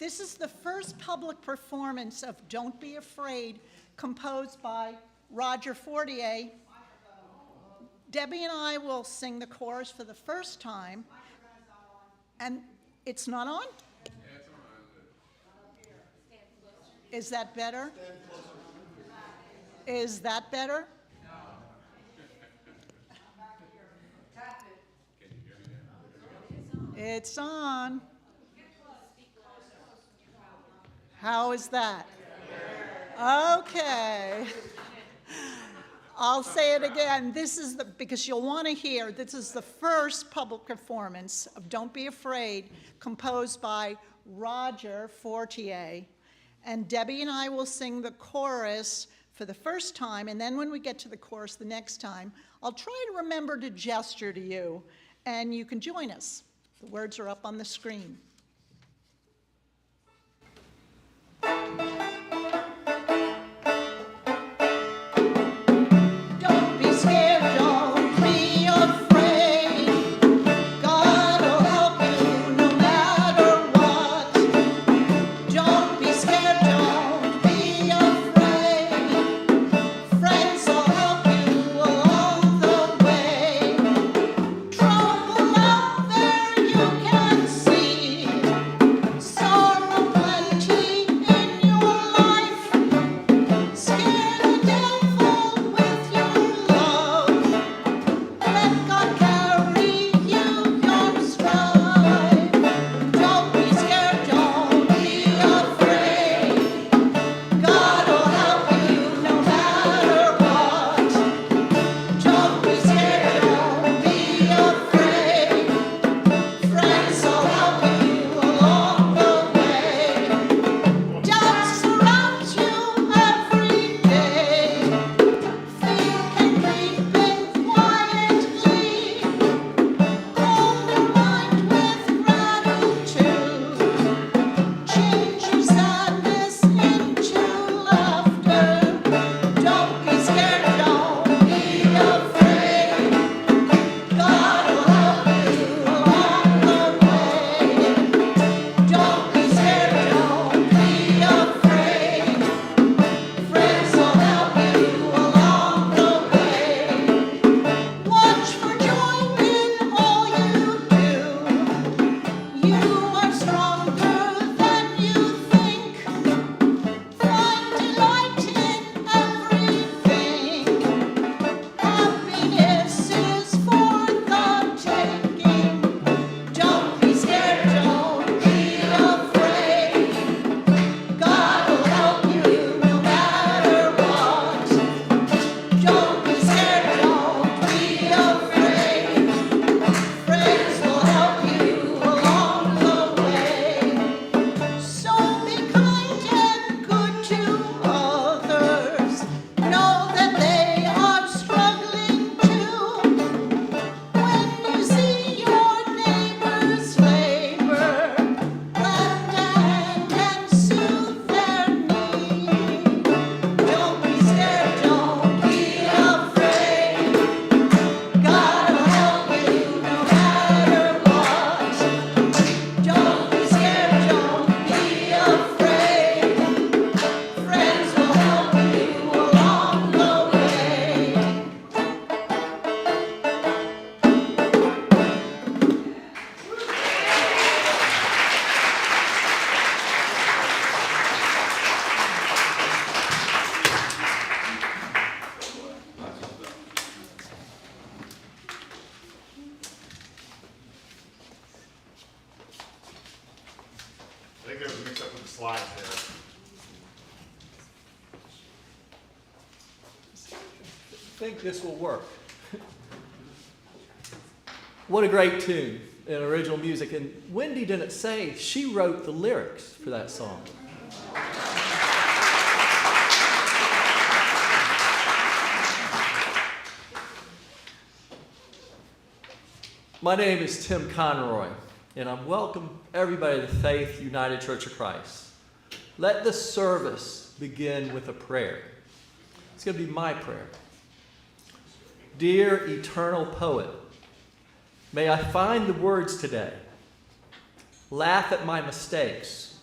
This is the first public performance of Don't Be Afraid, composed by Roger Fortier. Debbie and I will sing the chorus for the first time. And it's not on? Is that better? Is that better? It's on. How is that? Okay. I'll say it again. This is because you'll want to hear, this is the first public performance of Don't Be Afraid, composed by Roger Fortier. And Debbie and I will sing the chorus for the first time, and then when we get to the chorus the next time, I'll try to remember to gesture to you, and you can join us. The words are up on the screen. I think there was a mix-up with the slides there. I think this will work. What a great tune and original music. And Wendy didn't say she wrote the lyrics for that song. My name is Tim Conroy, and I welcome everybody to Faith United Church of Christ. Let this service begin with a prayer. It's going to be my prayer. Dear eternal poet, may I find the words today, laugh at my mistakes,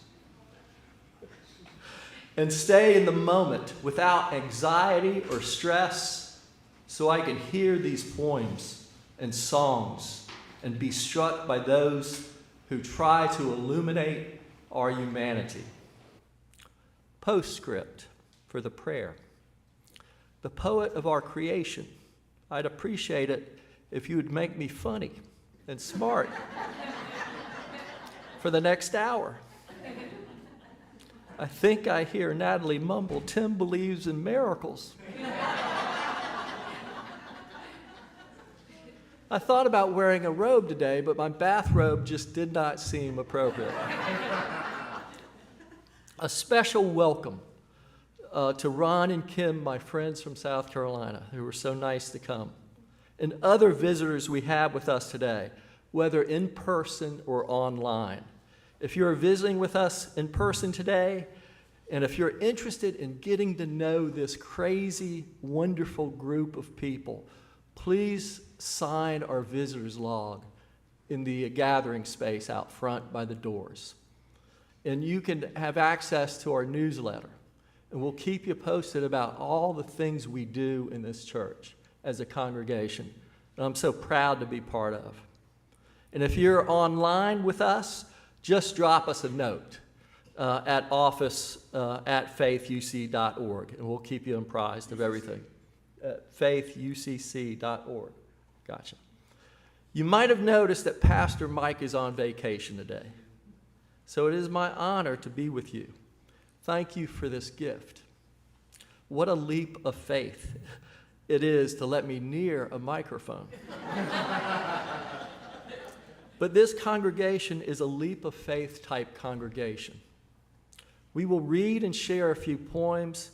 and stay in the moment without anxiety or stress so I can hear these poems and songs and be struck by those who try to illuminate our humanity. Postscript for the prayer. The poet of our creation, I'd appreciate it if you would make me funny and smart for the next hour. I think I hear Natalie mumble, "Tim believes in miracles." I thought about wearing a robe today, but my bathrobe just did not seem appropriate. A special welcome to Ron and Kim, my friends from South Carolina, who were so nice to come, and other visitors we have with us today, whether in person or online. If you're visiting with us in person today, and if you're interested in getting to know this crazy, wonderful group of people, please sign our visitor's log in the gathering space out front by the doors. And you can have access to our newsletter. And we'll keep you posted about all the things we do in this church as a congregation. And I'm so proud to be part of. And if you're online with us, just drop us a note at office@faithuc.org, and we'll keep you apprised of everything. faithucc.org. Gotcha. You might have noticed that Pastor Mike is on vacation today. So it is my honor to be with you. Thank you for this gift. What a leap of faith it is to let me near a microphone. But this congregation is a leap of faith type congregation. We will read and share a few poems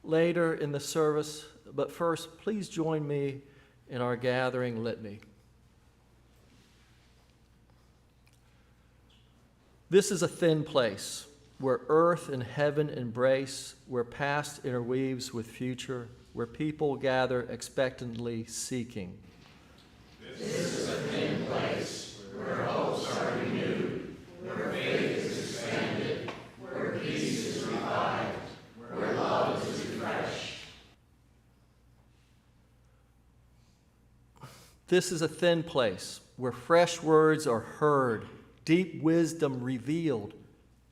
later in the service, but first, please join me in our gathering litany. This is a thin place where earth and heaven embrace, where past interweaves with future, where people gather expectantly seeking. This is a thin place where hopes are renewed, where faith is expanded, where peace is revived, where love is refreshed. This is a thin place where fresh words are heard, deep wisdom revealed,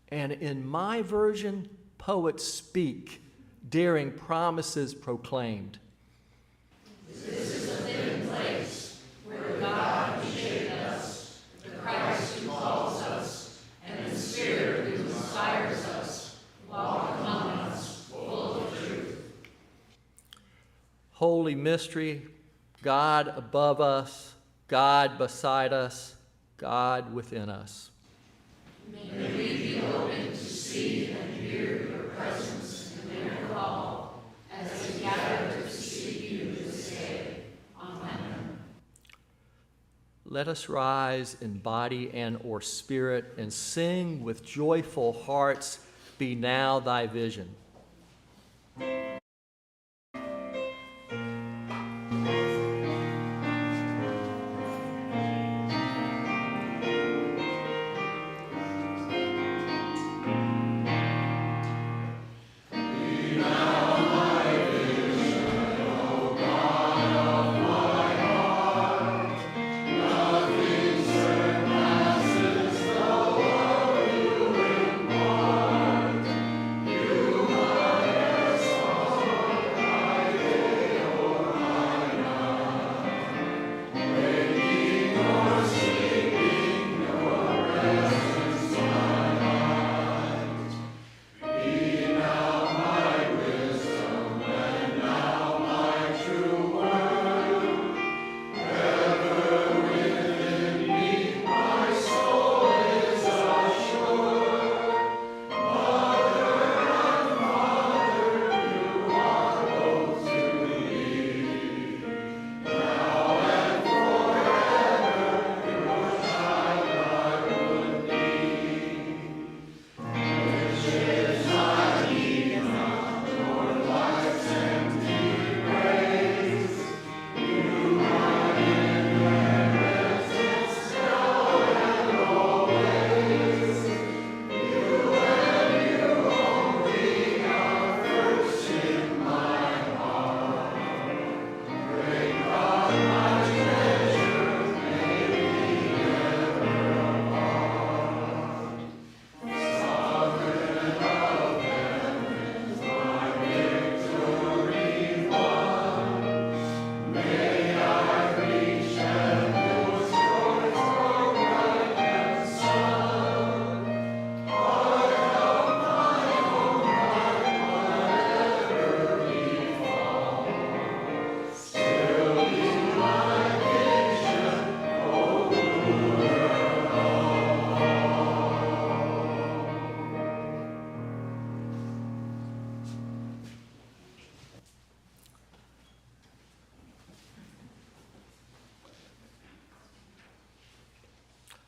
and in my version, poets speak, daring promises proclaimed. This is a thin place where God who shaped us, the Christ who calls us, and the Spirit who inspires us, walk among us, full of truth. Holy mystery, God above us, God beside us, God within us. May we be open to see and hear your presence in their call as we gather to seek you this day. Amen. Let us rise in body and or spirit and sing with joyful hearts, "Be now thy vision."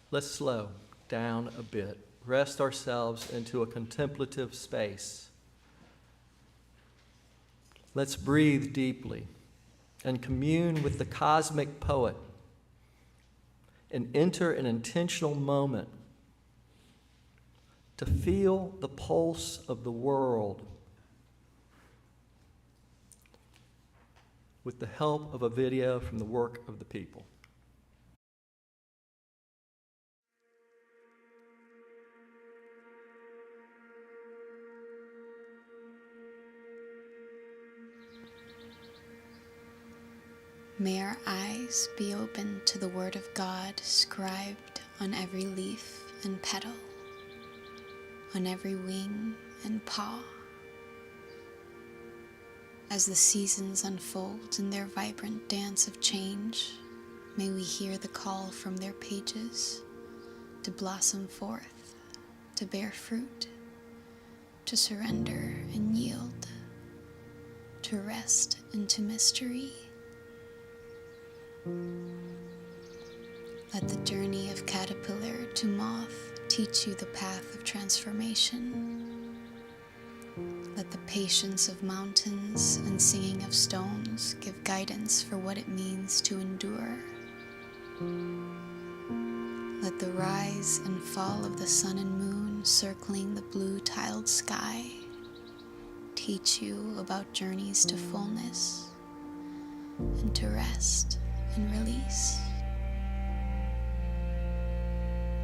Let's slow down a bit, rest ourselves into a contemplative space. Let's breathe deeply and commune with the cosmic poet and enter an intentional moment to feel the pulse of the world with the help of a video from the work of the people. May our eyes be open to the Word of God scribed on every leaf and petal, on every wing and paw. As the seasons unfold in their vibrant dance of change, may we hear the call from their pages to blossom forth, to bear fruit, to surrender and yield, to rest into mystery. Let the journey of caterpillar to moth teach you the path of transformation. Let the patience of mountains and singing of stones give guidance for what it means to endure. Let the rise and fall of the sun and moon circling the blue tiled sky teach you about journeys to fullness and to rest and release.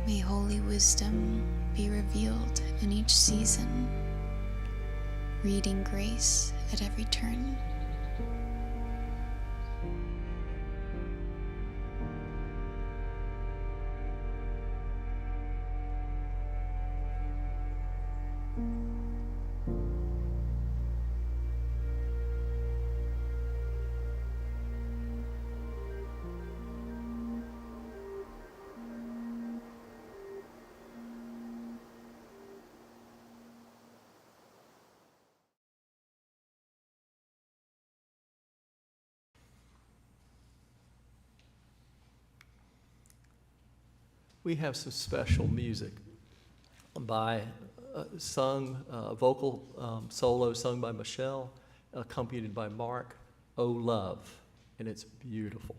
May holy wisdom be revealed in each season, reading grace at every turn. We have some special music by vocal solo sung by Michelle, accompanied by Mark, "Oh Love," and it's beautiful.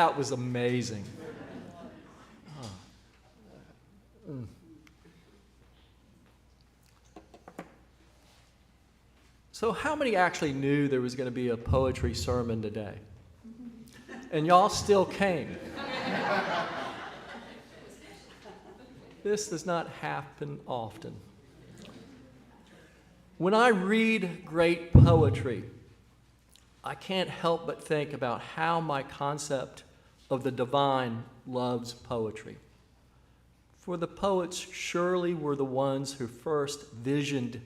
That was amazing. So how many actually knew there was going to be a poetry sermon today? And y'all still came. This does not happen often. When I read great poetry, I can't help but think about how my concept of the divine loves poetry. For the poets surely were the ones who first visioned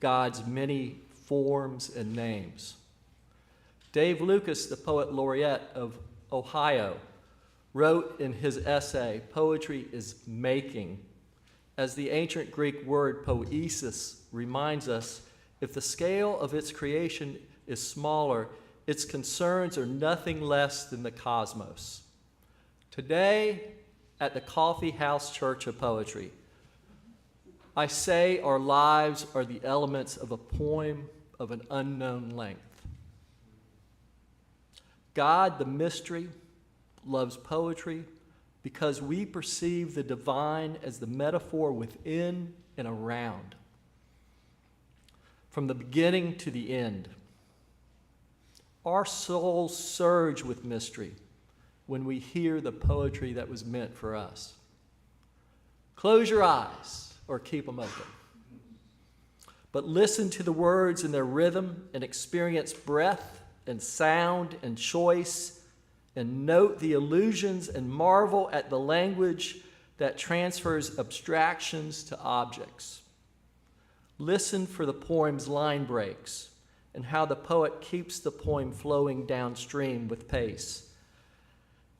God's many forms and names. Dave Lucas, the poet laureate of Ohio, wrote in his essay, "Poetry is making." As the ancient Greek word poiesis reminds us, if the scale of its creation is smaller, its concerns are nothing less than the cosmos. Today, at the Coffee House Church of Poetry, I say our lives are the elements of a poem of an unknown length. God, the mystery, loves poetry because we perceive the divine as the metaphor within and around, from the beginning to the end. Our souls surge with mystery when we hear the poetry that was meant for us. Close your eyes or keep them open. But listen to the words in their rhythm and experience breath and sound and choice, and note the illusions and marvel at the language that transfers abstractions to objects. Listen for the poem's line breaks and how the poet keeps the poem flowing downstream with pace.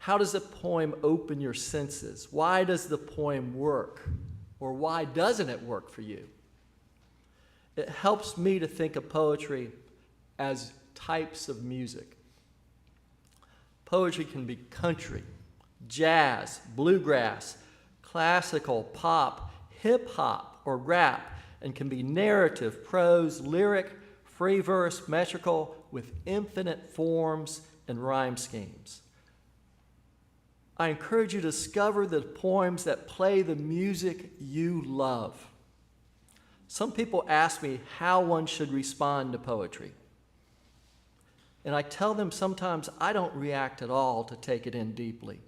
How does the poem open your senses? Why does the poem work? Or why doesn't it work for you? It helps me to think of poetry as types of music. Poetry can be country, jazz, bluegrass, classical, pop, hip-hop, or rap, and can be narrative, prose, lyric, free verse, metrical, with infinite forms and rhyme schemes. I encourage you to discover the poems that play the music you love. Some people ask me how one should respond to poetry. And I tell them sometimes I don't react at all to take it in deeply.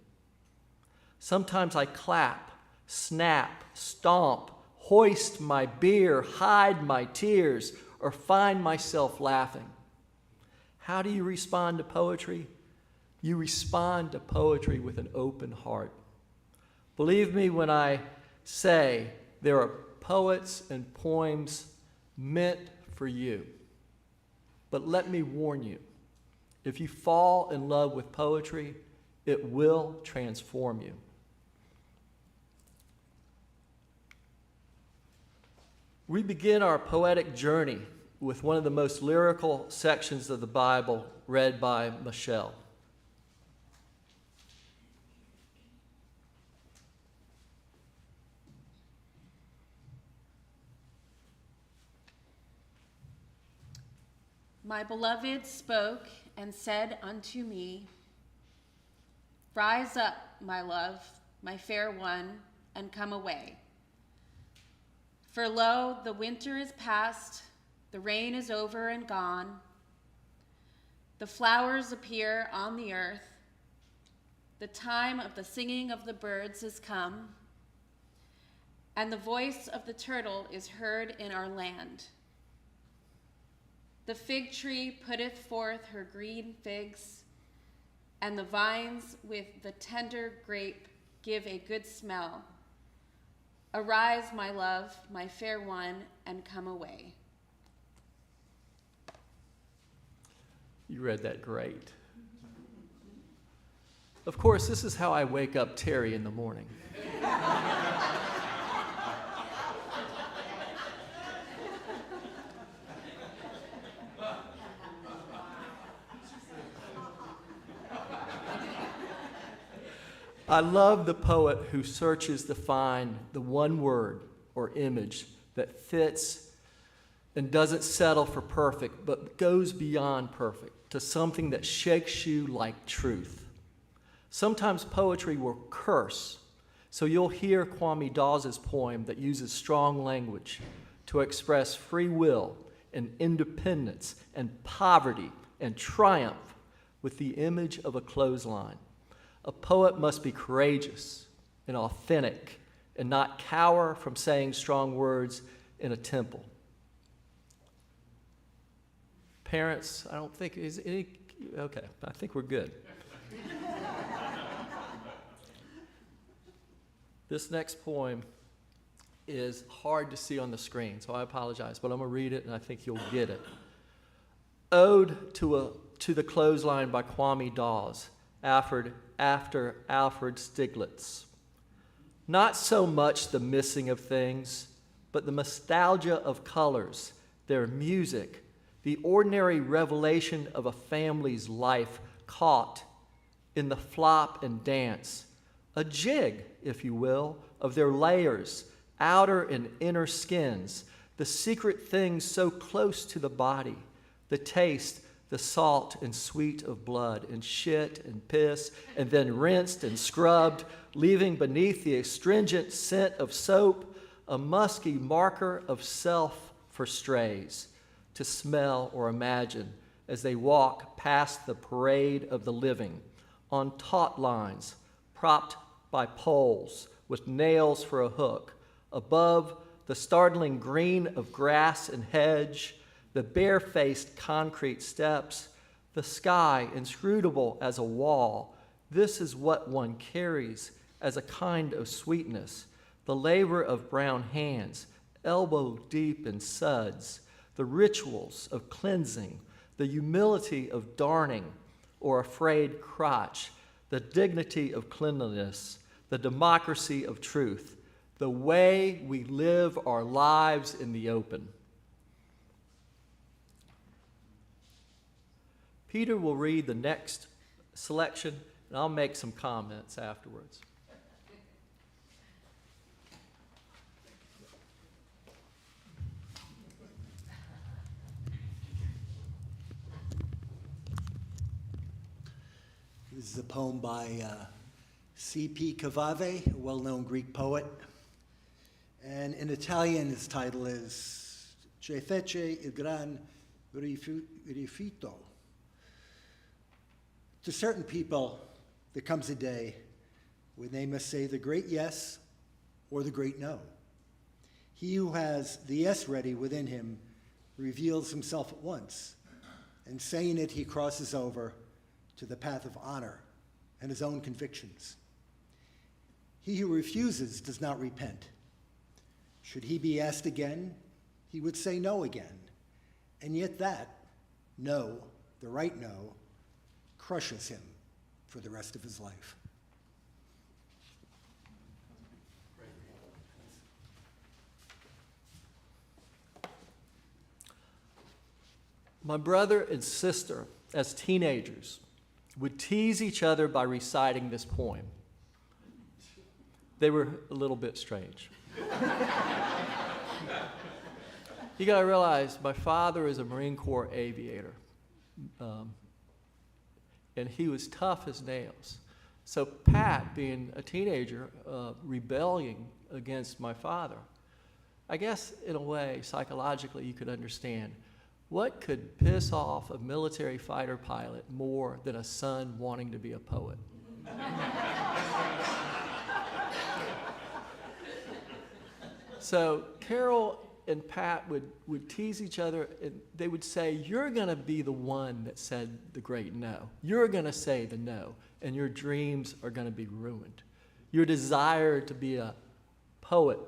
Sometimes I clap, snap, stomp, hoist my beer, hide my tears, or find myself laughing. How do you respond to poetry? You respond to poetry with an open heart. Believe me when I say there are poets and poems meant for you. But let me warn you, if you fall in love with poetry, it will transform you. We begin our poetic journey with one of the most lyrical sections of the Bible read by Michelle. My beloved spoke and said unto me, Rise up, my love, my fair one, and come away. For lo, the winter is past, the rain is over and gone. The flowers appear on the earth. The time of the singing of the birds is come, and the voice of the turtle is heard in our land. The fig tree putteth forth her green figs, and the vines with the tender grape give a good smell. Arise, my love, my fair one, and come away. You read that great. Of course, this is how I wake up Terry in the morning. I love the poet who searches to find the one word or image that fits and doesn't settle for perfect, but goes beyond perfect to something that shakes you like truth. Sometimes poetry will curse, so you'll hear Kwame Dawes' poem that uses strong language to express free will and independence and poverty and triumph with the image of a clothesline. A poet must be courageous and authentic and not cower from saying strong words in a temple. Parents, I don't think, is any, okay, I think we're good. This next poem is hard to see on the screen, so I apologize, but I'm going to read it and I think you'll get it. Ode to the Clothesline by Kwame Dawes, after Alfred Stieglitz. Not so much the missing of things, but the nostalgia of colors, their music, the ordinary revelation of a family's life caught in the flop and dance, a jig, if you will, of their layers, outer and inner skins, the secret things so close to the body, the taste, the salt and sweet of blood, and shit and piss, and then rinsed and scrubbed, leaving beneath the astringent scent of soap a musky marker of self for strays to smell or imagine as they walk past the parade of the living on taut lines, propped by poles with nails for a hook, above the startling green of grass and hedge, the bare-faced concrete steps, the sky inscrutable as a wall. This is what one carries as a kind of sweetness, the labor of brown hands, elbow deep in suds, the rituals of cleansing, the humility of darning or afraid crotch, the dignity of cleanliness, the democracy of truth, the way we live our lives in the open. Peter will read the next selection, and I'll make some comments afterwards. This is a poem by C.P. Cavave, a well-known Greek poet. And in Italian, his title is Che fece il gran rifiuto. To certain people, there comes a day when they must say the great yes or the great no. He who has the yes ready within him reveals himself at once, and saying it, he crosses over to the path of honor and his own convictions. He who refuses does not repent. Should he be asked again, he would say no again. And yet that no, the right no, crushes him for the rest of his life. My brother and sister, as teenagers, would tease each other by reciting this poem. They were a little bit strange. You gotta realize, my father is a Marine Corps aviator, and he was tough as nails. So Pat, being a teenager, rebelling against my father, I guess in a way, psychologically, you could understand what could piss off a military fighter pilot more than a son wanting to be a poet? So Carol and Pat would tease each other, and they would say, you're going to be the one that said the great no. You're going to say the no, and your dreams are going to be ruined. Your desire to be a poet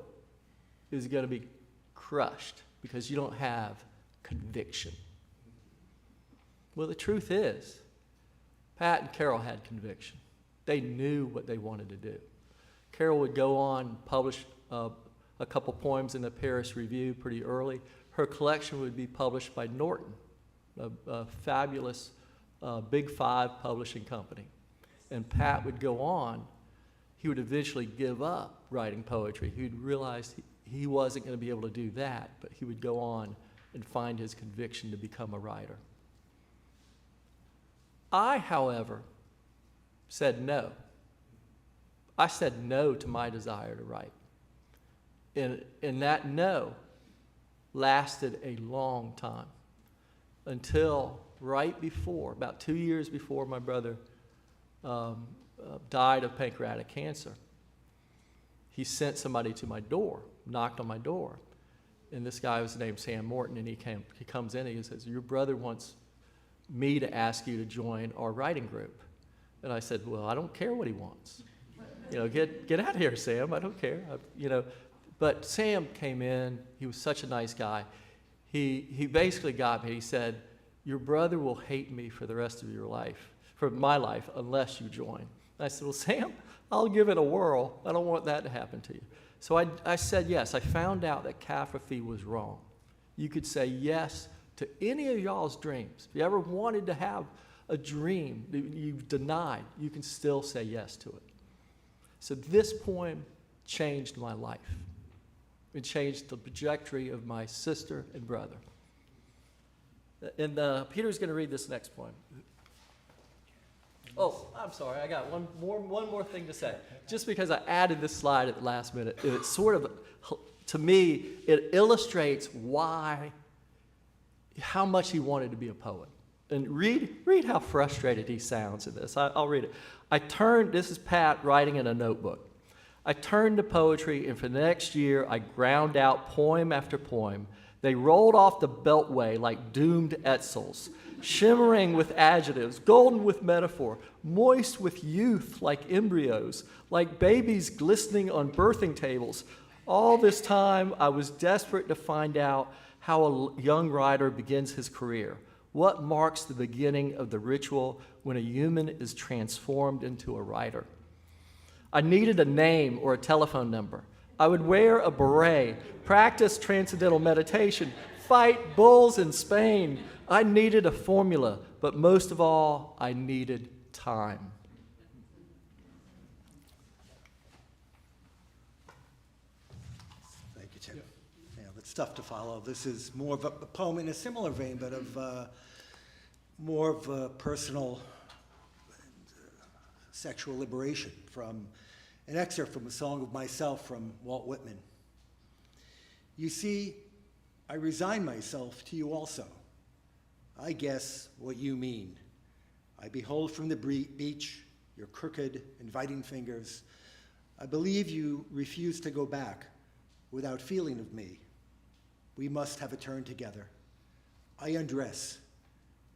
is going to be crushed because you don't have conviction. Well, the truth is, Pat and Carol had conviction. They knew what they wanted to do. Carol would go on, publish a couple poems in the Paris Review pretty early. Her collection would be published by Norton, a fabulous Big Five publishing company. And Pat would go on. He would eventually give up writing poetry. He'd realized he wasn't going to be able to do that, but he would go on and find his conviction to become a writer. I, however, said no. I said no to my desire to write. And that no lasted a long time until right before, about 2 years before my brother died of pancreatic cancer. He sent somebody to my door, knocked on my door. And this guy was named Sam Morton, and he comes in and he says, "Your brother wants me to ask you to join our writing group." And I said, "Well, I don't care what he wants. Get out of here, Sam. I don't care." But Sam came in. He was such a nice guy. He basically got me. He said, "Your brother will hate me for the rest of your life, for my life, unless you join." And I said, "Well, Sam, I'll give it a whirl. I don't want that to happen to you." So I said yes. I found out that Kappa Phi was wrong. You could say yes to any of y'all's dreams. If you ever wanted to have a dream that you've denied, you can still say yes to it. So this poem changed my life. It changed the trajectory of my sister and brother. And Peter's going to read this next poem. Oh, I'm sorry. I got one more thing to say. Just because I added this slide at the last minute, it's sort of, to me, it illustrates how much he wanted to be a poet. And read how frustrated he sounds in this. I'll read it. This is Pat writing in a notebook. "I turned to poetry, and for the next year, I ground out poem after poem. They rolled off the beltway like doomed Etzels, shimmering with adjectives, golden with metaphor, moist with youth like embryos, like babies glistening on birthing tables. All this time, I was desperate to find out how a young writer begins his career. What marks the beginning of the ritual when a human is transformed into a writer? I needed a name or a telephone number. I would wear a beret, practice transcendental meditation, fight bulls in Spain. I needed a formula, but most of all, I needed time." Thank you, Tim. Yeah, that's tough to follow. This is more of a poem in a similar vein, but of more of a personal sexual liberation from an excerpt from A Song of Myself from Walt Whitman. "You see, I resign myself to you also. I guess what you mean. I behold from the beach your crooked, inviting fingers. I believe you refuse to go back without feeling of me. We must have a turn together. I undress.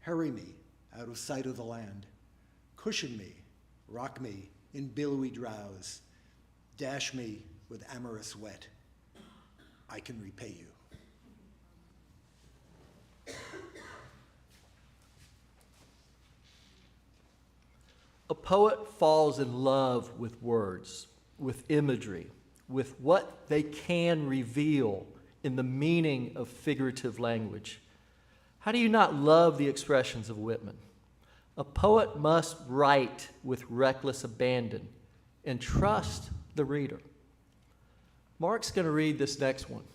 Hurry me out of sight of the land. Cushion me, rock me in billowy drowse. Dash me with amorous wet. I can repay you." A poet falls in love with words, with imagery, with what they can reveal in the meaning of figurative language. How do you not love the expressions of Whitman? A poet must write with reckless abandon and trust the reader. Mark's going to read this next one.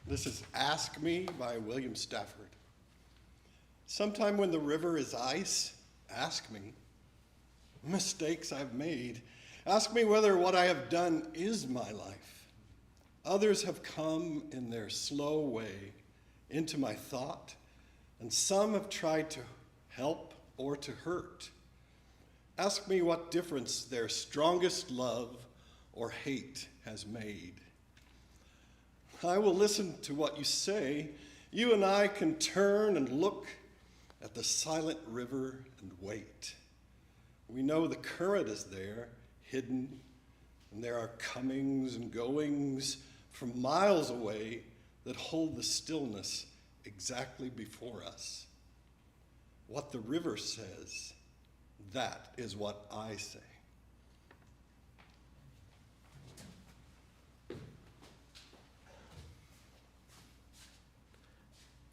This is Ask Me by William Stafford. Sometime when the river is ice, ask me. Mistakes I've made. Ask me whether what I have done is my life. Others have come in their slow way into my thought, and some have tried to help or to hurt. Ask me what difference their strongest love or hate has made. I will listen to what you say. You and I can turn and look at the silent river and wait. We know the current is there, hidden, and there are comings and goings from miles away that hold the stillness exactly before us. What the river says, that is what I say.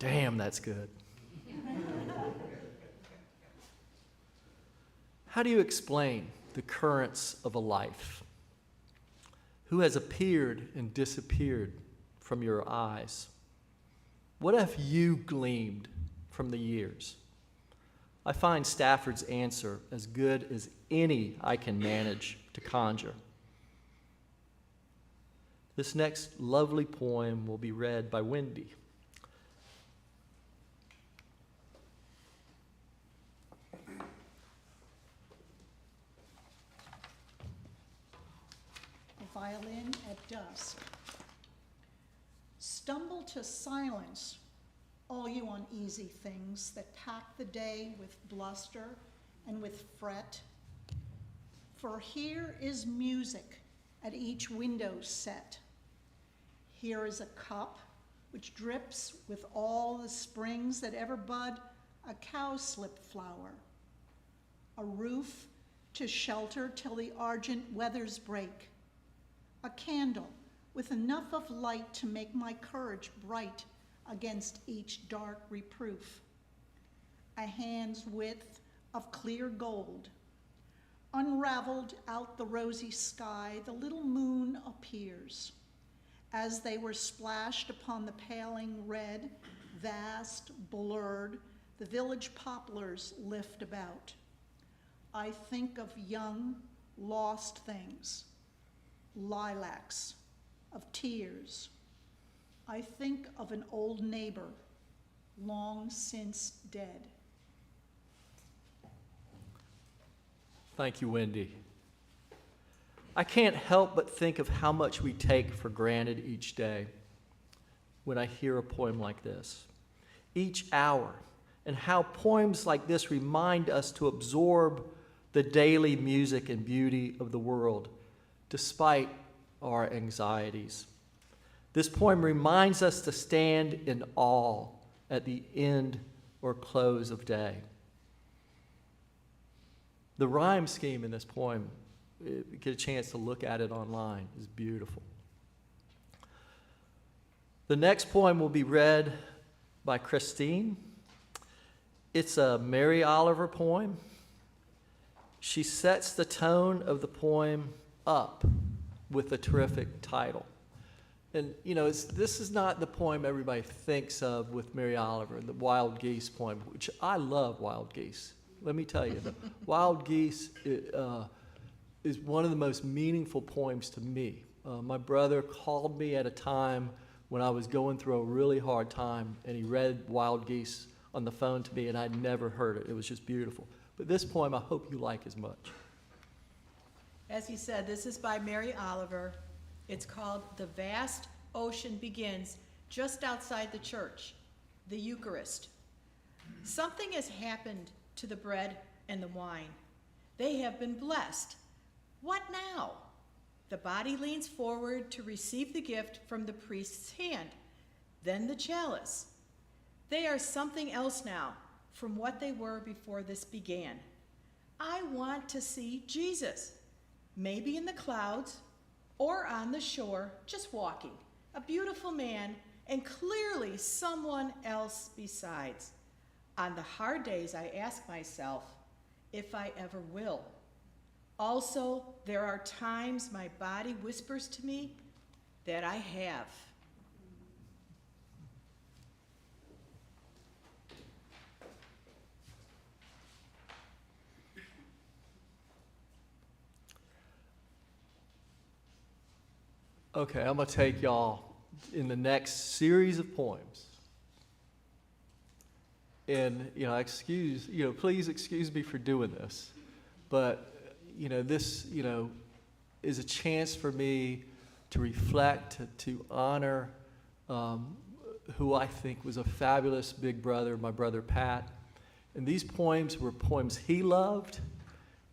Damn, that's good. How do you explain the currents of a life? Who has appeared and disappeared from your eyes? What have you gleaned from the years? I find Stafford's answer as good as any I can manage to conjure. This next lovely poem will be read by Wendy. A Violin at Dusk. Stumble to silence, all you uneasy things that pack the day with bluster and with fret. For here is music at each window set. Here is a cup which drips with all the springs that ever bud a cowslip flower. A roof to shelter till the argent weathers break. A candle with enough of light to make my courage bright against each dark reproof. A hand's width of clear gold. Unraveled out the rosy sky, the little moon appears. As they were splashed upon the paling red, vast, blurred, the village poplars lift about. I think of young, lost things, lilacs, of tears. I think of an old neighbor, long since dead. Thank you, Wendy. I can't help but think of how much we take for granted each day when I hear a poem like this, each hour, and how poems like this remind us to absorb the daily music and beauty of the world, despite our anxieties. This poem reminds us to stand in awe at the end or close of day. The rhyme scheme in this poem, if you get a chance to look at it online, is beautiful. The next poem will be read by Christine. It's a Mary Oliver poem. She sets the tone of the poem up with a terrific title. And, you know, this is not the poem everybody thinks of with Mary Oliver, the Wild Geese poem, which I love Wild Geese. Let me tell you, the Wild Geese is one of the most meaningful poems to me. My brother called me at a time when I was going through a really hard time, and he read Wild Geese on the phone to me, and I'd never heard it. It was just beautiful. But this poem I hope you like as much. As he said, this is by Mary Oliver. It's called The Vast Ocean Begins just outside the church, the Eucharist. Something has happened to the bread and the wine. They have been blessed. What now? The body leans forward to receive the gift from the priest's hand, then the chalice. They are something else now from what they were before this began. I want to see Jesus, maybe in the clouds or on the shore, just walking, a beautiful man, and clearly someone else besides. On the hard days, I ask myself if I ever will. Also, there are times my body whispers to me that I have. Okay, I'm going to take y'all in the next series of poems. And, please excuse me for doing this. But, this, is a chance for me to reflect, to honor who I think was a fabulous big brother, my brother Pat. And these poems were poems he loved,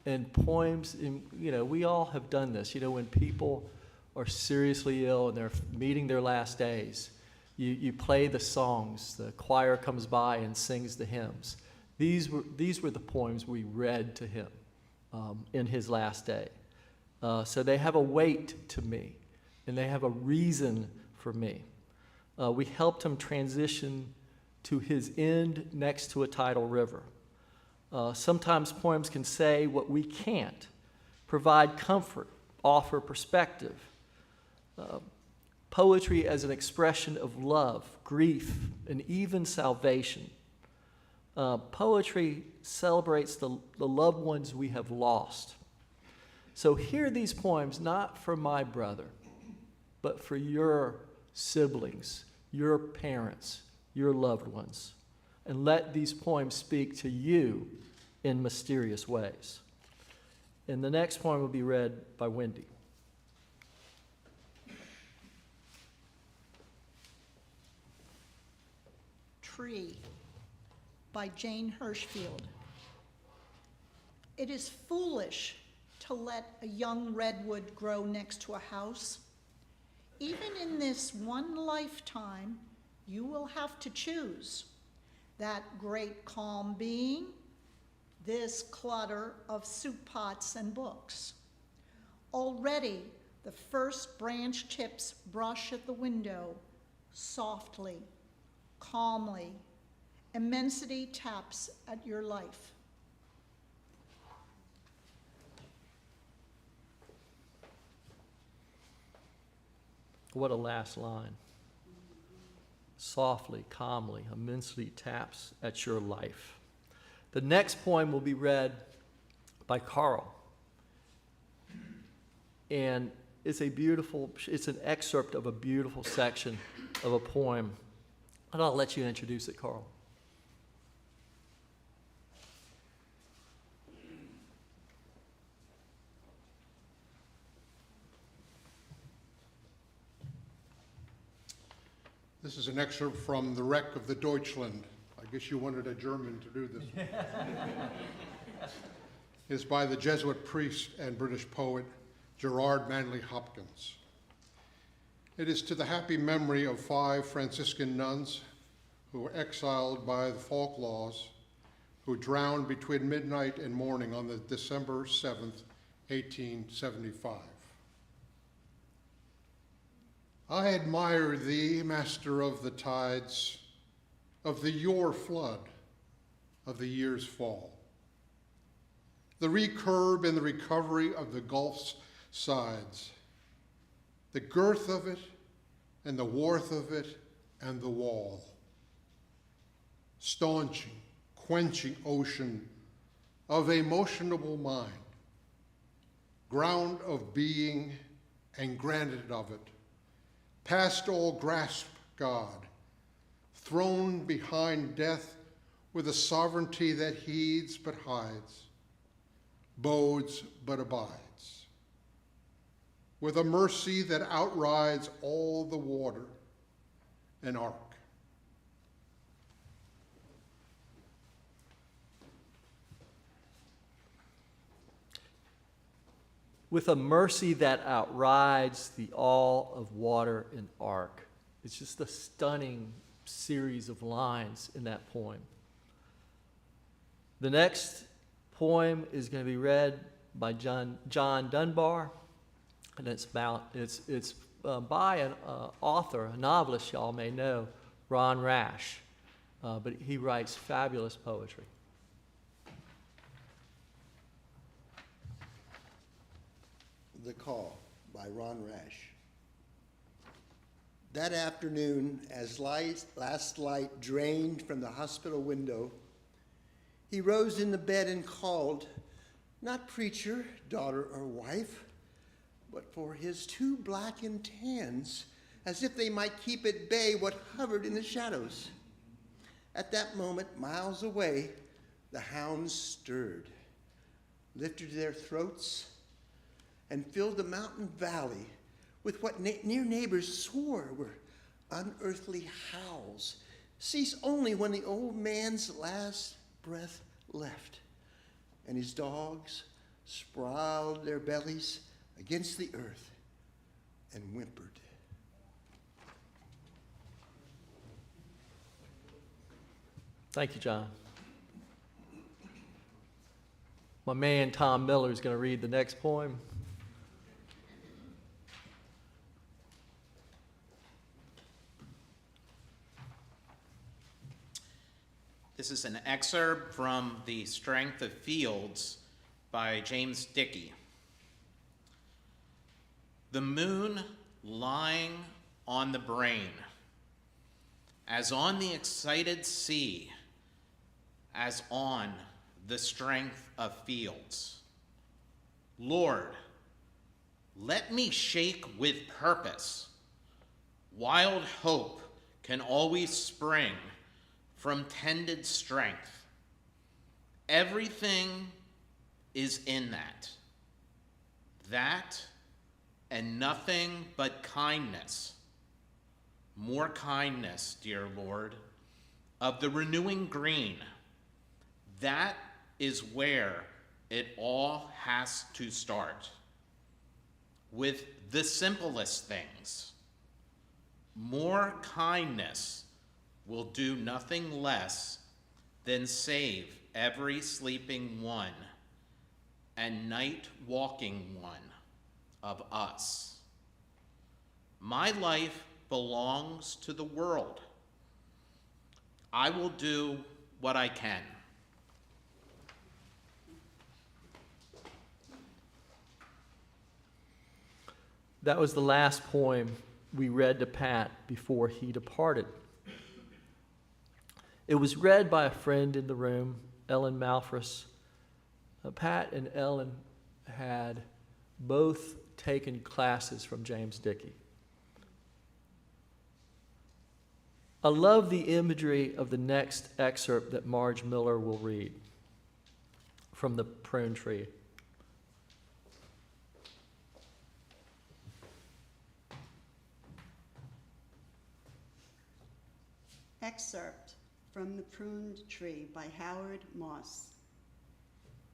and poems, we all have done this. When people are seriously ill and they're meeting their last days, you play the songs, the choir comes by and sings the hymns. These were the poems we read to him in his last day. So they have a weight to me, and they have a reason for me. We helped him transition to his end next to a tidal river. Sometimes poems can say what we can't, provide comfort, offer perspective. poetry as an expression of love, grief, and even salvation. Poetry celebrates the loved ones we have lost. So hear these poems not for my brother, but for your siblings, your parents, your loved ones. And let these poems speak to you in mysterious ways. And the next poem will be read by Wendy. Tree by Jane Hirschfield. It is foolish to let a young redwood grow next to a house. Even in this one lifetime, you will have to choose that great calm being, this clutter of soup pots and books. Already, the first branch tips brush at the window, softly, calmly. Immensity taps at your life. What a last line. Softly, calmly, immensely taps at your life. The next poem will be read by Carl. And it's an excerpt of a beautiful section of a poem. And I'll let you introduce it, Carl. This is an excerpt from The Wreck of the Deutschland. I guess you wanted a German to do this. It's by the Jesuit priest and British poet Gerard Manley Hopkins. It is to the happy memory of 5 Franciscan nuns who were exiled by the Falk Laws, who drowned between midnight and morning on the December 7th, 1875. I admire thee, master of the tides, of the yore flood, of the year's fall. The recurve and the recovery of the Gulf's sides, the girth of it and the warmth of it and the wall. Staunching, quenching ocean of a motionable mind, ground of being and granite of it, past all grasp, God, thrown behind death with a sovereignty that heeds but hides, bodes but abides, with a mercy that outrides all the water, an ark. With a mercy that outrides the all of water and ark. It's just a stunning series of lines in that poem. The next poem is going to be read by John Dunbar, and it's by an author, a novelist y'all may know, Ron Rash, but he writes fabulous poetry. The Call by Ron Rash. That afternoon, as last light drained from the hospital window, he rose in the bed and called, not preacher, daughter, or wife, but for his 2 blackened hands, as if they might keep at bay what hovered in the shadows. At that moment, miles away, the hounds stirred, lifted their throats, and filled the mountain valley with what near neighbors swore were unearthly howls, cease only when the old man's last breath left, and his dogs sprawled their bellies against the earth and whimpered. Thank you, John. My man Tom Miller is going to read the next poem. This is an excerpt from The Strength of Fields by James Dickey. The moon lying on the brain, as on the excited sea, as on the strength of fields. Lord, let me shake with purpose. Wild hope can always spring from tended strength. Everything is in that. That and nothing but kindness. More kindness, dear Lord, of the renewing green. That is where it all has to start. With the simplest things. More kindness will do nothing less than save every sleeping one and night walking one of us. My life belongs to the world. I will do what I can. That was the last poem we read to Pat before he departed. It was read by a friend in the room, Ellen Malfris. Pat and Ellen had both taken classes from James Dickey. I love the imagery of the next excerpt that Marge Miller will read from The Prune Tree. Excerpt from The Pruned Tree by Howard Moss.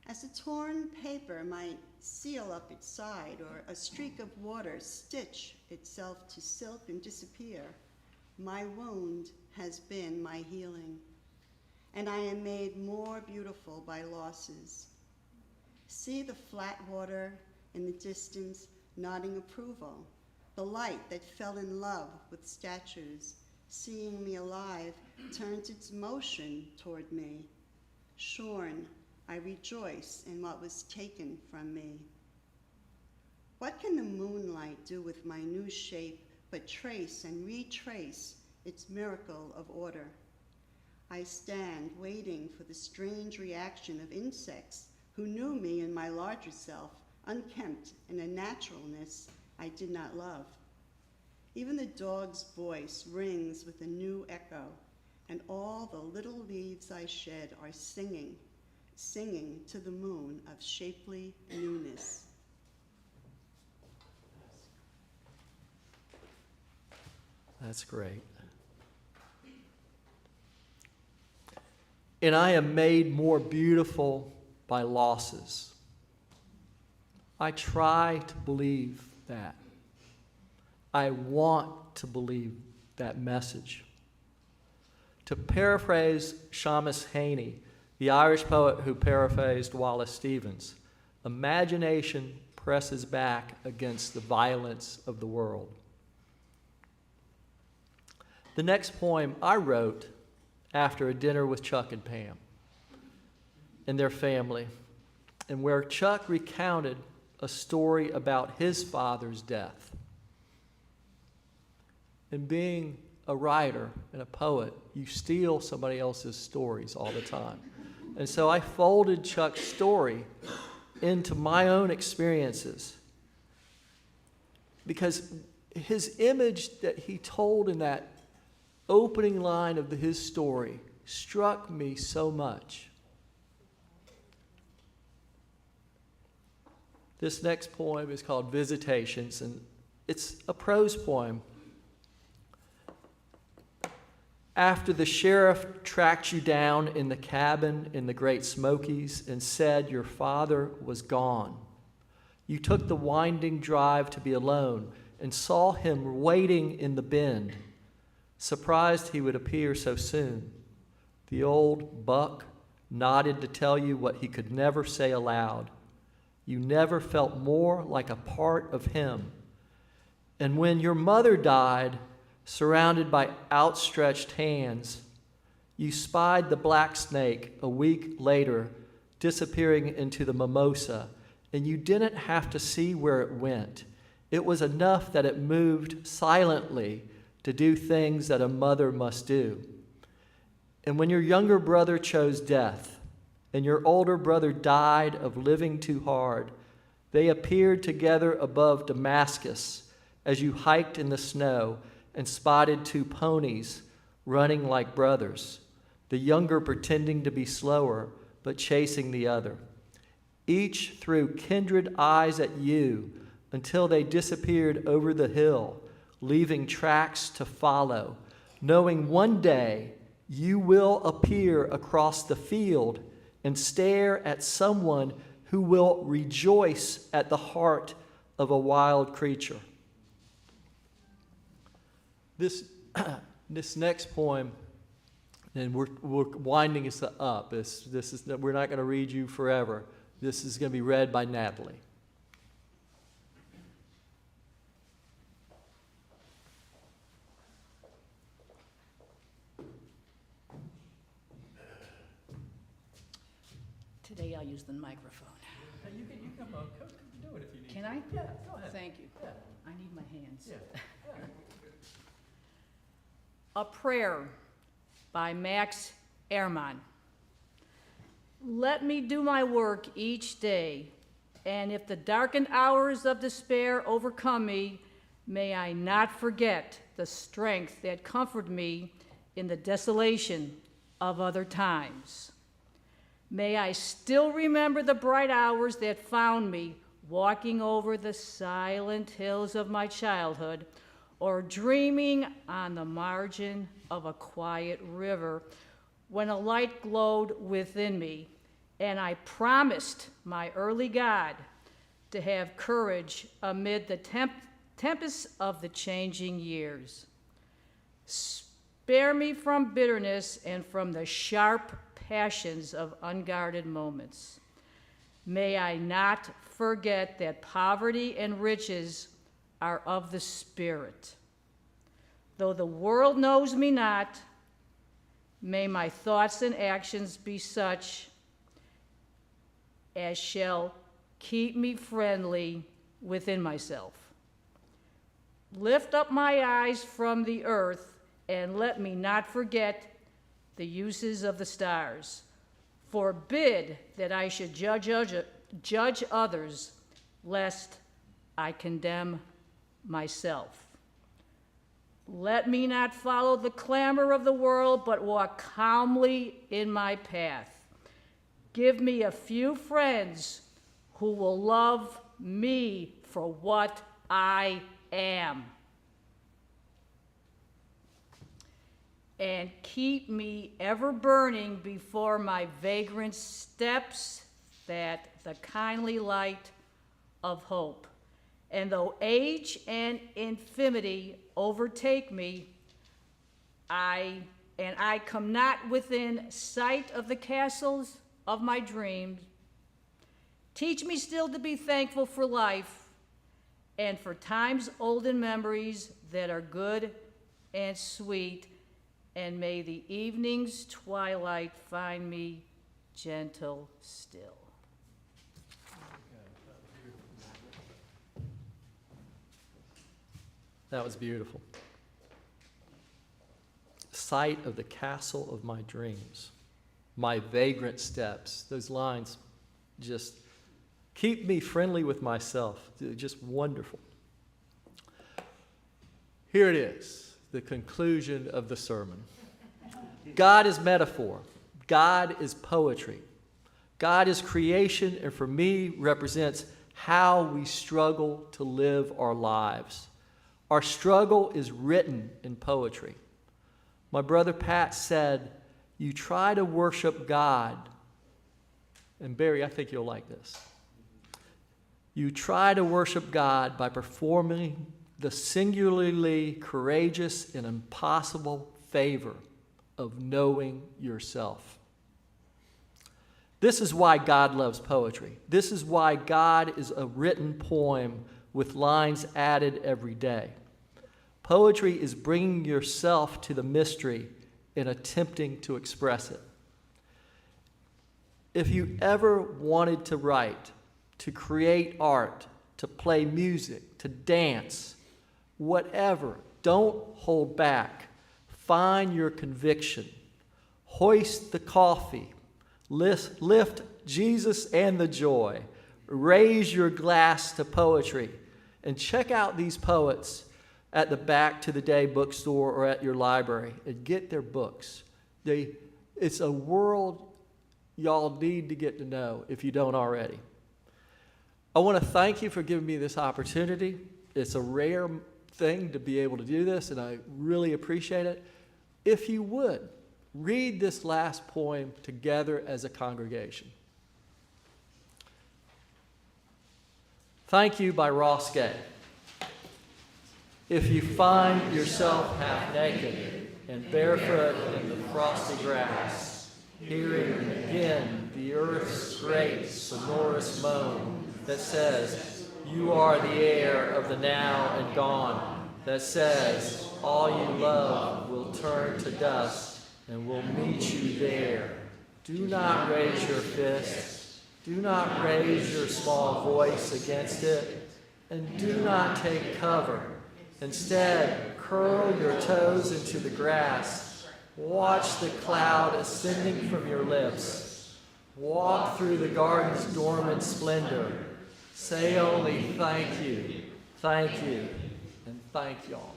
As a torn paper might seal up its side, or a streak of water stitch itself to silk and disappear, my wound has been my healing, and I am made more beautiful by losses. See the flat water in the distance nodding approval, the light that fell in love with statues, seeing me alive, turns its motion toward me. Shorn, I rejoice in what was taken from me. What can the moonlight do with my new shape but trace and retrace its miracle of order? I stand waiting for the strange reaction of insects who knew me in my larger self, unkempt in a naturalness I did not love. Even the dog's voice rings with a new echo, and all the little leaves I shed are singing, singing to the moon of shapely newness. That's great. And I am made more beautiful by losses. I try to believe that. I want to believe that message. To paraphrase Seamus Heaney, the Irish poet who paraphrased Wallace Stevens, imagination presses back against the violence of the world. The next poem I wrote after a dinner with Chuck and Pam and their family, and where Chuck recounted a story about his father's death. And being a writer and a poet, you steal somebody else's stories all the time. And so I folded Chuck's story into my own experiences, because his image that he told in that opening line of his story struck me so much. This next poem is called Visitations, and it's a prose poem. After the sheriff tracked you down in the cabin in the Great Smokies and said your father was gone, you took the winding drive to be alone and saw him waiting in the bend, surprised he would appear so soon. The old buck nodded to tell you what he could never say aloud. You never felt more like a part of him. And when your mother died, surrounded by outstretched hands, you spied the black snake a week later disappearing into the mimosa, and you didn't have to see where it went. It was enough that it moved silently to do things that a mother must do. And when your younger brother chose death and your older brother died of living too hard, they appeared together above Damascus as you hiked in the snow and spotted two ponies running like brothers, the younger pretending to be slower but chasing the other. Each threw kindred eyes at you until they disappeared over the hill, leaving tracks to follow, knowing one day you will appear across the field and stare at someone who will rejoice at the heart of a wild creature. This next poem, and we're winding us up. We're not going to read you forever. This is going to be read by Natalie. Today I'll use the microphone. You can do it if you need. Can I? Yeah, go ahead. Thank you. Yeah. I need my hands. Yeah. A Prayer by Max Ehrmann. Let me do my work each day, and if the darkened hours of despair overcome me, may I not forget the strength that comforted me in the desolation of other times. May I still remember the bright hours that found me walking over the silent hills of my childhood, or dreaming on the margin of a quiet river when a light glowed within me, and I promised my early God to have courage amid the tempests of the changing years. Spare me from bitterness and from the sharp passions of unguarded moments. May I not forget that poverty and riches are of the Spirit. Though the world knows me not, may my thoughts and actions be such as shall keep me friendly within myself. Lift up my eyes from the earth and let me not forget the uses of the stars. Forbid that I should judge others, lest I condemn myself. Let me not follow the clamor of the world, but walk calmly in my path. Give me a few friends who will love me for what I am, and keep me ever burning before my vagrant steps that the kindly light of hope. And though age and infirmity overtake me, I come not within sight of the castles of my dreams, teach me still to be thankful for life and for times old and memories that are good and sweet, and may the evening's twilight find me gentle still. That was beautiful. Sight of the castle of my dreams, my vagrant steps. Those lines just keep me friendly with myself. They're just wonderful. Here it is, the conclusion of the sermon. God is metaphor. God is poetry. God is creation, and for me represents how we struggle to live our lives. Our struggle is written in poetry. My brother Pat said, you try to worship God, and Barry, I think you'll like this. You try to worship God by performing the singularly courageous and impossible favor of knowing yourself. This is why God loves poetry. This is why God is a written poem with lines added every day. Poetry is bringing yourself to the mystery and attempting to express it. If you ever wanted to write, to create art, to play music, to dance, whatever. Don't hold back. Find your conviction. Hoist the coffee. Lift Jesus and the joy. Raise your glass to poetry. And check out these poets at the Back to the Day bookstore or at your library and get their books. It's a world y'all need to get to know if you don't already. I want to thank you for giving me this opportunity. It's a rare thing to be able to do this, and I really appreciate it. If you would, read this last poem together as a congregation. Thank You by Ross Gay. If you find yourself half naked and barefoot in the frosty grass, hearing again the earth's great sonorous moan that says, you are the air of the now and gone, that says, all you love will turn to dust and will meet you there. Do not raise your fist. Do not raise your small voice against it. And do not take cover. Instead, curl your toes into the grass. Watch the cloud ascending from your lips. Walk through the garden's dormant splendor. Say only thank you, and thank y'all.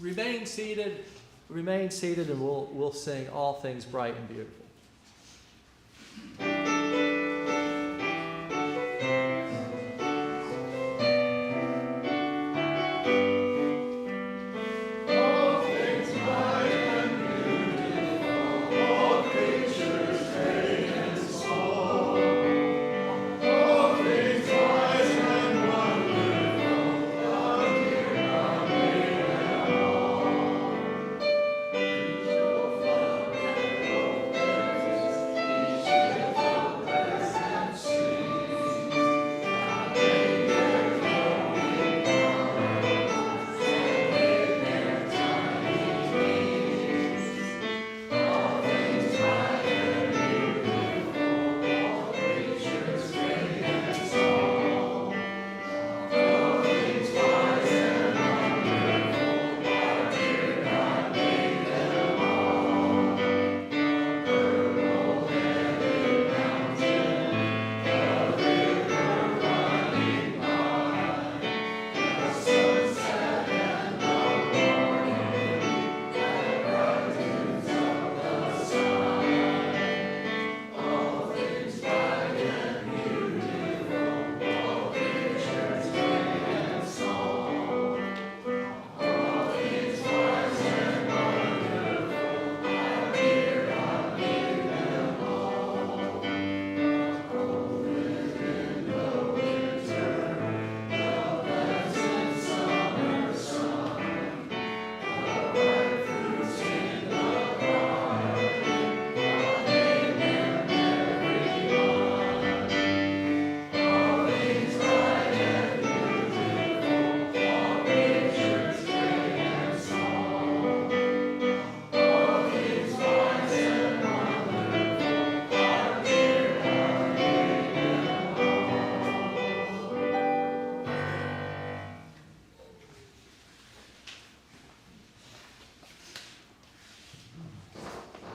Remain seated, and we'll sing All Things Bright and Beautiful.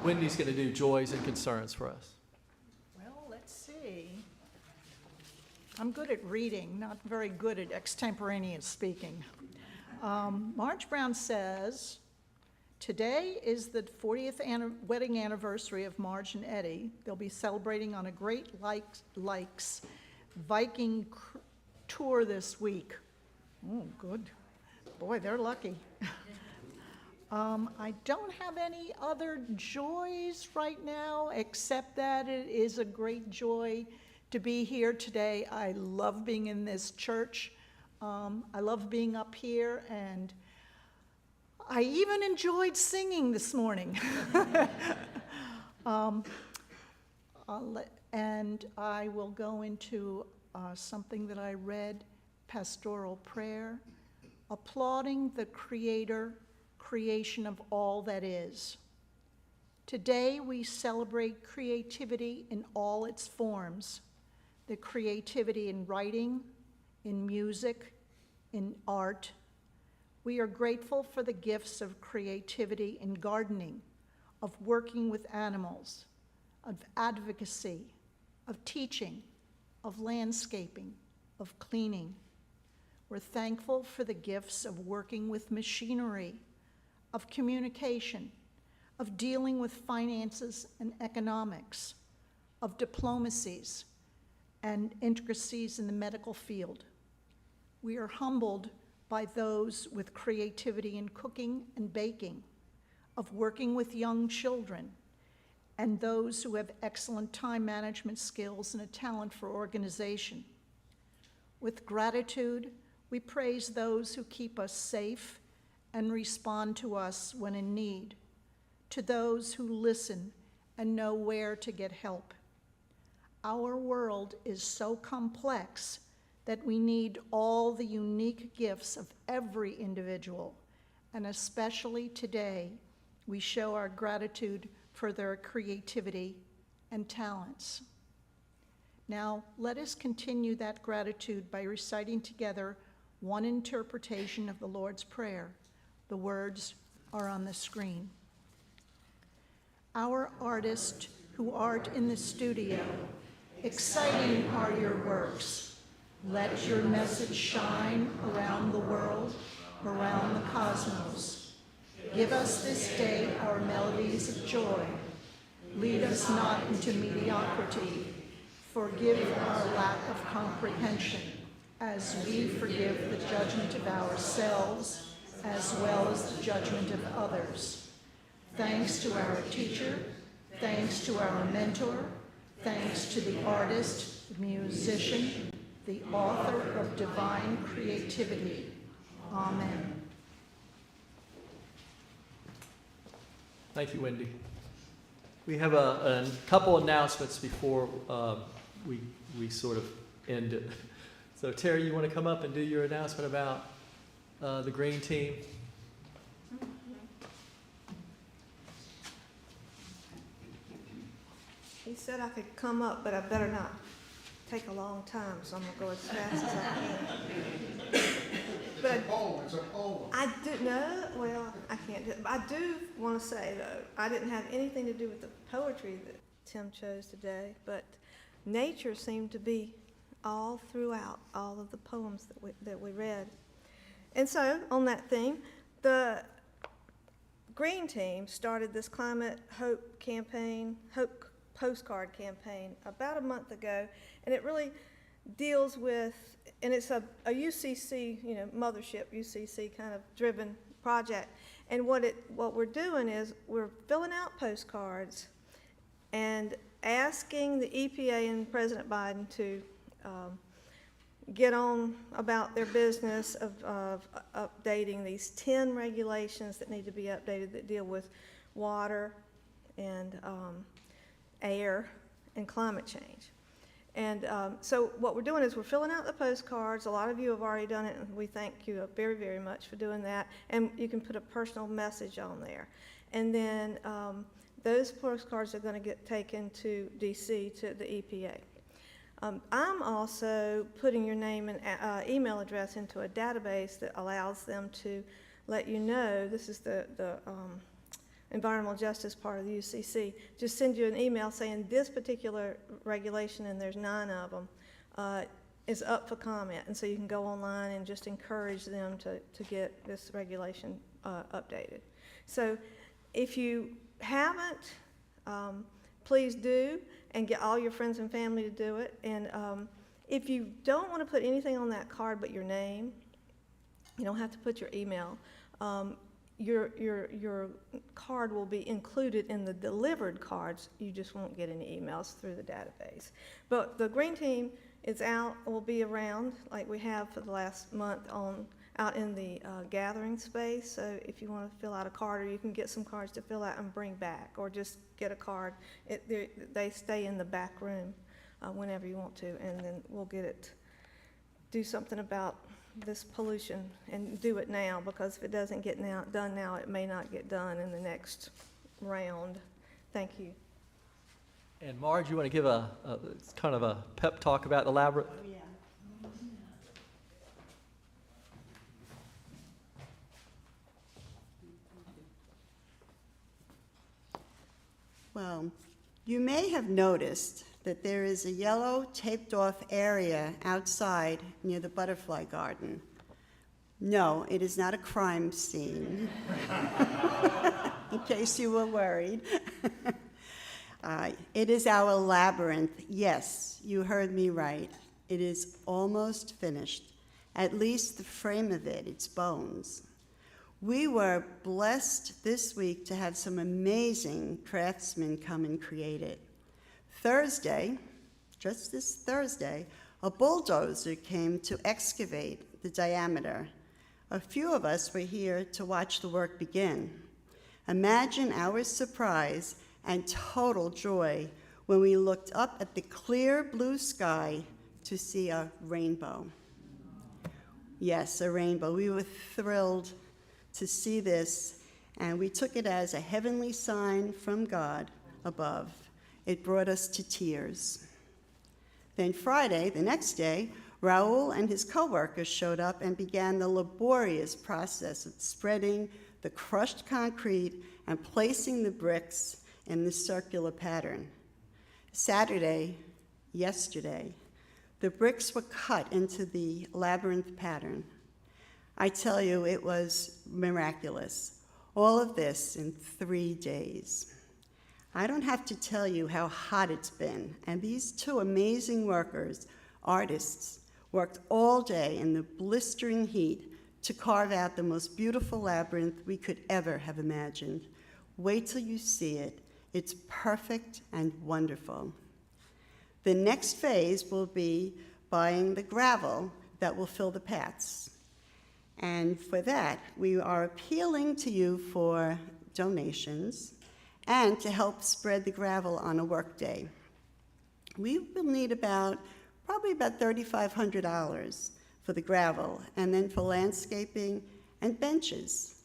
Wendy's going to do joys and concerns for us. Well, let's see. I'm good at reading, not very good at extemporaneous speaking. Marge Brown says, today is the 40th wedding anniversary of Marge and Eddie. They'll be celebrating on a Great Lakes Viking tour this week. Oh, good. Boy, they're lucky. I don't have any other joys right now, except that it is a great joy to be here today. I love being in this church. I love being up here, and I even enjoyed singing this morning. And I will go into something that I read, pastoral prayer, applauding the creation of all that is. Today we celebrate creativity in all its forms. the creativity in writing, in music, in art. We are grateful for the gifts of creativity in gardening, of working with animals, of advocacy, of teaching, of landscaping, of cleaning. We're thankful for the gifts of working with machinery, of communication, of dealing with finances and economics, of diplomacies and intricacies in the medical field. We are humbled by those with creativity in cooking and baking, of working with young children, and those who have excellent time management skills and a talent for organization. With gratitude, we praise those who keep us safe and respond to us when in need, to those who listen and know where to get help. Our world is so complex that we need all the unique gifts of every individual, and especially today, we show our gratitude for their creativity and talents. Now, let us continue that gratitude by reciting together one interpretation of the Lord's Prayer. The words are on the screen. Our artist who art in the studio, exciting are your works. Let your message shine around the world, around the cosmos. Give us this day our melodies of joy. Lead us not into mediocrity. Forgive our lack of comprehension, as we forgive the judgment of ourselves, as well as the judgment of others. Thanks to our teacher, thanks to our mentor, thanks to the artist, the musician, the author of divine creativity. Amen. Thank you, Wendy. We have a couple announcements before we sort of end it. So Terry, you want to come up and do your announcement about the green team? He said I could come up, but I better not take a long time, so I'm gonna go as fast as I can. But It's a poem. I do know. Well, I can't do it. But I do want to say though, I didn't have anything to do with the poetry that Tim chose today, but nature seemed to be all throughout all of the poems that we read. And so, on that theme, the Green Team started this Climate Hope campaign, Hope postcard campaign about a month ago, and it really deals with, and it's a UCC, mothership UCC kind of driven project. And what we're doing is we're filling out postcards and asking the EPA and President Biden to get on about their business of updating these 10 regulations that need to be updated that deal with water and air and climate change. And so what we're doing is we're filling out the postcards. A lot of you have already done it, and we thank you very, very much for doing that. And you can put a personal message on there. And then those postcards are going to get taken to DC, to the EPA. I'm also putting your name and email address into a database that allows them to let you know, this is the environmental justice part of the UCC, just send you an email saying this particular regulation, and there's 9 of them, is up for comment. And so you can go online and just encourage them to get this regulation updated. So if you haven't, please do, and get all your friends and family to do it. And if you don't want to put anything on that card but your name, you don't have to put your email. Your card will be included in the delivered cards. You just won't get any emails through the database. But the Green Team is out, will be around like we have for the last month out in the gathering space. So if you want to fill out a card, or you can get some cards to fill out and bring back, or just get a card. They stay in the back room whenever you want to, and then we'll do something about this pollution, and do it now, because if it doesn't get done now, it may not get done in the next round. Thank you. And Marge, you want to give it's kind of a pep talk about the labyrinth? Oh, yeah. Well, you may have noticed that there is a yellow taped off area outside near the butterfly garden. No, it is not a crime scene, in case you were worried. It is our labyrinth. Yes, you heard me right. It is almost finished, at least the frame of it, its bones. We were blessed this week to have some amazing craftsmen come and create it. Thursday, just this Thursday, a bulldozer came to excavate the diameter. A few of us were here to watch the work begin. Imagine our surprise and total joy when we looked up at the clear blue sky to see a rainbow. Yes, a rainbow. We were thrilled to see this, and we took it as a heavenly sign from God above. It brought us to tears. Then Friday, the next day, Raul and his co-workers showed up and began the laborious process of spreading the crushed concrete and placing the bricks in the circular pattern. Saturday, yesterday, the bricks were cut into the labyrinth pattern. I tell you, it was miraculous. All of this in 3 days. I don't have to tell you how hot it's been, and these two amazing workers, artists, worked all day in the blistering heat to carve out the most beautiful labyrinth we could ever have imagined. Wait till you see it. It's perfect and wonderful. The next phase will be buying the gravel that will fill the paths. And for that, we are appealing to you for donations and to help spread the gravel on a work day. We will need probably about $3,500 for the gravel, and then for landscaping and benches.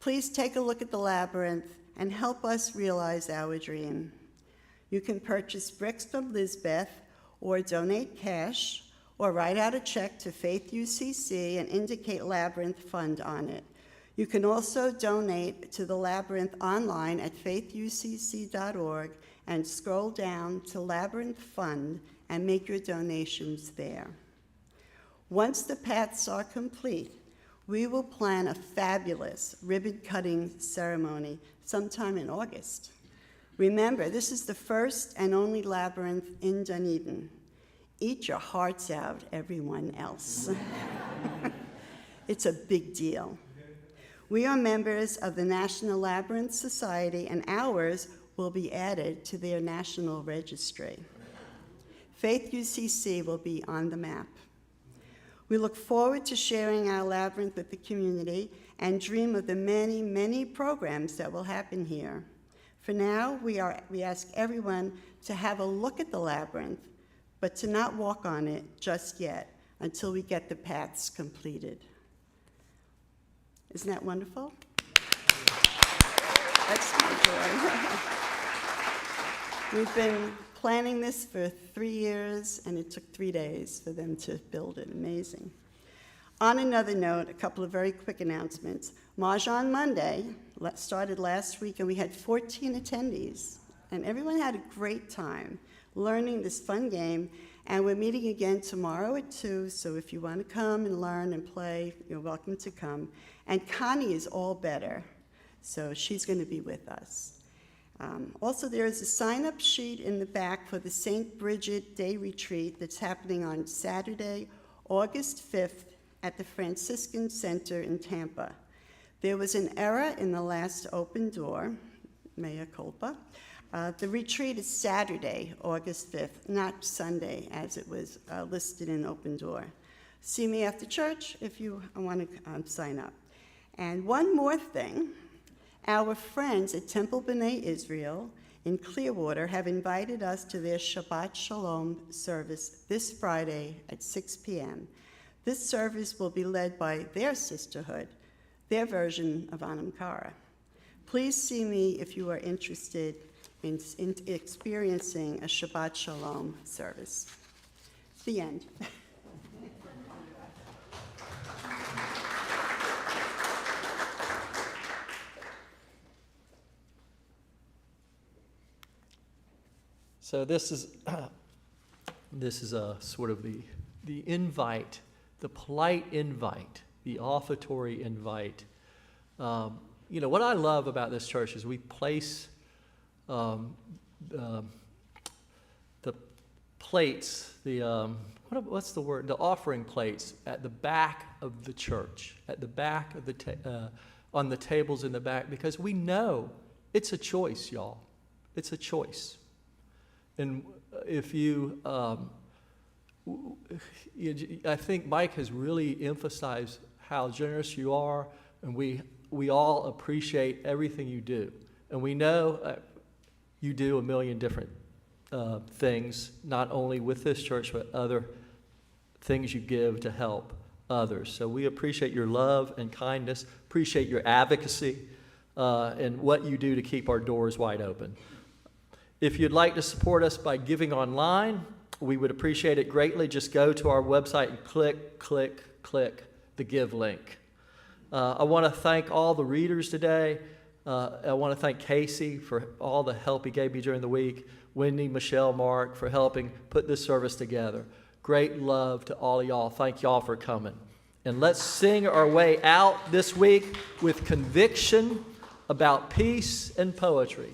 Please take a look at the labyrinth and help us realize our dream. You can purchase bricks from Lisbeth, or donate cash, or write out a check to Faith UCC and indicate Labyrinth Fund on it. You can also donate to the Labyrinth online at faithucc.org and scroll down to Labyrinth Fund and make your donations there. Once the paths are complete, we will plan a fabulous ribbon-cutting ceremony sometime in August. Remember, this is the first and only labyrinth in Dunedin. Eat your hearts out, everyone else. It's a big deal. We are members of the National Labyrinth Society, and ours will be added to their national registry. Faith UCC will be on the map. We look forward to sharing our labyrinth with the community and dream of the many, many programs that will happen here. For now, we ask everyone to have a look at the labyrinth, but to not walk on it just yet until we get the paths completed. Isn't that wonderful? That's my joy. We've been planning this for 3 years, and it took 3 days for them to build it. Amazing. On another note, a couple of very quick announcements. Mahjong Monday started last week, and we had 14 attendees, and everyone had a great time learning this fun game, and we're meeting again tomorrow at 2, so if you want to come and learn and play, you're welcome to come. And Connie is all better, so she's going to be with us. Also, there is a sign-up sheet in the back for the St. Bridget Day Retreat that's happening on Saturday, August 5th at the Franciscan Center in Tampa. There was an error in the last open door, mea culpa. The retreat is Saturday, August 5th, not Sunday, as it was listed in Open Door. See me after church if you want to sign up. And one more thing, our friends at Temple B'nai Israel in Clearwater have invited us to their Shabbat Shalom service this Friday at 6 p.m. This service will be led by their sisterhood, their version of Anam Cara. Please see me if you are interested in experiencing a Shabbat Shalom service. The end. So this is a sort of the invite, the polite invite, the offertory invite. You know, what I love about this church is we place the plates, what's the word? The offering plates at the back of the church, at the back of on the tables in the back, because we know it's a choice, y'all. It's a choice. And if I think Mike has really emphasized how generous you are, and we all appreciate everything you do. And we know you do a million different things, not only with this church, but other things you give to help others. So we appreciate your love and kindness, appreciate your advocacy, and what you do to keep our doors wide open. If you'd like to support us by giving online, we would appreciate it greatly. Just go to our website and click the Give link. I want to thank all the readers today. I want to thank Casey for all the help he gave me during the week. Wendy, Michelle, Mark for helping put this service together. Great love to all of y'all. Thank y'all for coming. And let's sing our way out this week with conviction about peace and poetry.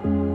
you.